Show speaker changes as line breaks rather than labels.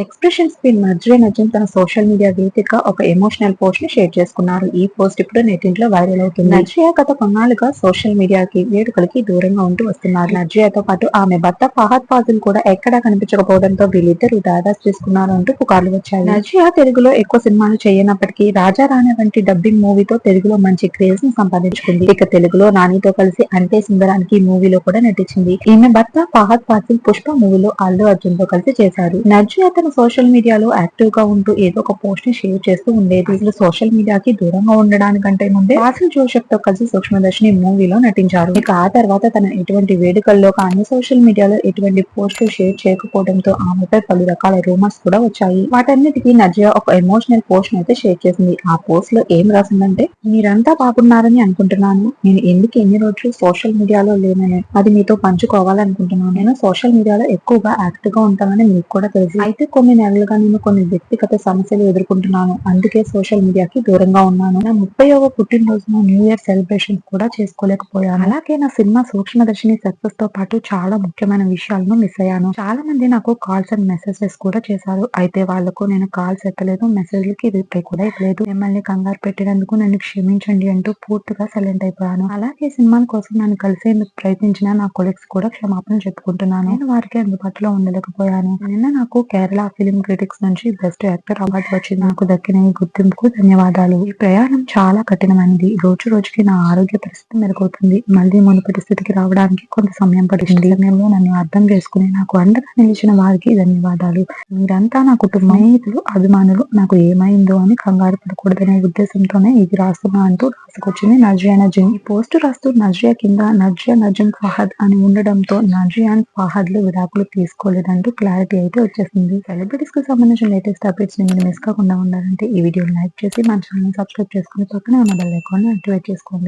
Expression screen Nazriya Nazeem తన social media వేదికగా ఒక ఎమోషనల్ పోస్ట్ ని షేర్ చేసుకున్నారు. ఈ పోస్ట్ ఇప్పుడు నెట్టింట్లో వైరల్ అవుతుంది. నజ్రియా గత కొన్నాళ్లుగా సోషల్ మీడియాకి వేడుకలకి దూరంగా ఉంటూ వస్తున్నారు. నజ్రియాతో పాటు ఆమె భర్త ఫహద్ ఫాజిల్ కూడా ఎక్కడా కనిపించకపోవడంతో వీళ్ళిద్దరూ దాదాపు చేసుకున్నారు అంటూ పుకార్లు వచ్చాయి. నజ్రియా తెలుగులో ఎక్కువ సినిమాలు చేయనప్పటికీ రాజా రాణి వంటి డబ్బింగ్ మూవీతో తెలుగులో మంచి క్రేజ్ ని సంపాదించుకుంది. ఇక తెలుగులో నానితో కలిసి అంటే సుందరానికి మూవీలో కూడా నటించింది. ఈమె భర్త ఫహద్ ఫాజిల్ పుష్ప మూవీలో అల్లు అర్జున్ తో కలిసి చేశారు. నజ్రియా తన సోషల్ మీడియాలో యాక్టివ్ గా ఉంటూ ఏదో ఒక పోస్ట్ ని షేర్ చేస్తూ ఉండేది. అసలు సోషల్ మీడియాకి దూరంగా ఉండడానికంటే ముందే ఫాసిల్ జోసెఫ్ తో కలిసి సూక్ష్మదర్శిని మూవీలో నటించారు. ఇక ఆ తర్వాత తన ఎటువంటి వేడుకల్లో కానీ సోషల్ మీడియాలో ఎటువంటి పోస్టులు షేర్ చేయకపోవడంతో ఆమెపై పలు రకాల రూమర్స్ కూడా వచ్చాయి. వాటన్నిటికీ నజ్రియా ఒక ఎమోషనల్ పోస్ట్ అయితే షేర్ చేసింది. ఆ పోస్ట్ లో ఏం రాసిందంటే, మీరంతా బాగున్నారని అనుకుంటున్నాను. నేను ఎందుకు ఎన్ని రోజులు సోషల్ మీడియాలో లేనని అది మీతో పంచుకోవాలనుకుంటున్నాను. నేను సోషల్ మీడియాలో ఎక్కువగా యాక్టివ్ గా ఉంటానని మీకు కూడా తెలుసు. అయితే కొన్ని నెలలుగా నేను కొన్ని వ్యక్తిగత సమస్యలు ఎదుర్కొంటున్నాను. అందుకే సోషల్ మీడియాకి దూరంగా ఉన్నాను. నా 30వ పుట్టినరోజును న్యూ ఇయర్ సెలబ్రేషన్ కూడా చేసుకోలేకపోయాను. అలాగే నా సినిమా సూక్ష్మదర్శిని సక్సెస్ తో పాటు చాలా ముఖ్యమైన విషయాలను మిస్ అయ్యాను. చాలా మంది నాకు కాల్స్ అండ్ మెసేజెస్ కూడా చేశారు. అయితే వాళ్లకు నేను కాల్స్ ఎత్తలేదు, మెసేజ్లకి రిప్లై కూడా ఇవ్వలేదు. మిమ్మల్ని కంగారు పెట్టినందుకు నన్ను క్షమించండి అంటూ పూర్తిగా సైలెంట్ అయిపోయాను. అలాగే సినిమాల కోసం నన్ను కలిసేందుకు ప్రయత్నించిన నా కొలీగ్స్ కూడా క్షమాపణ చెప్పుకుంటున్నాను. నేను వారికి అందుబాటులో ఉండలేకపోయాను. నిన్న నాకు కేరళ ఫిల్మ్ క్రిటిక్స్ నుంచి బెస్ట్ యాక్టర్ అవార్డు వచ్చింది. నాకు దక్కిన ఈ గుర్తింపుకు ధన్యవాదాలు. ఈ ప్రయాణం చాలా కఠినమైనది. రోజు రోజుకి నా ఆరోగ్య పరిస్థితి మెరుగవుతుంది. మళ్ళీ మునుపటి స్థితికి రావడానికి కొంత సమయం పడుతుంది. సమయంలో నన్ను అర్థం చేసుకుని నాకు అండగా నిలిచిన వారికి ధన్యవాదాలు. మీరంతా నా కుటుంబ స్నేహితులు, అభిమానులు. నాకు ఏమైందో అని కంగారు పడకూడదనే ఉద్దేశంతోనే ఇది రాస్తున్నా అంటూ రాసుకొచ్చింది నజ్రియా నజీం. ఈ పోస్ట్ రాస్తూ నజ్రియా కింద నజ్రియా నజీం ఫహద్ అని ఉండడంతో నజ్రియా అండ్ ఫహద్ లు విడాకులు తీసుకోలేదంటూ క్లారిటీ అయితే వచ్చేసింది. సెలబ్రిటీస్ కి సంబంధించిన లేటెస్ట్ అప్డేట్స్ ని మీరు మిస్ కాకుండా ఉండాలంటే ఈ వీడియోని లైక్ చేసి మన ఛానల్ సబ్స్క్రైబ్ చేసుకుని పక్కనే ఉన్న బెల్ ఐకాన్ ని యాక్టివేట్ చేసుకోండి.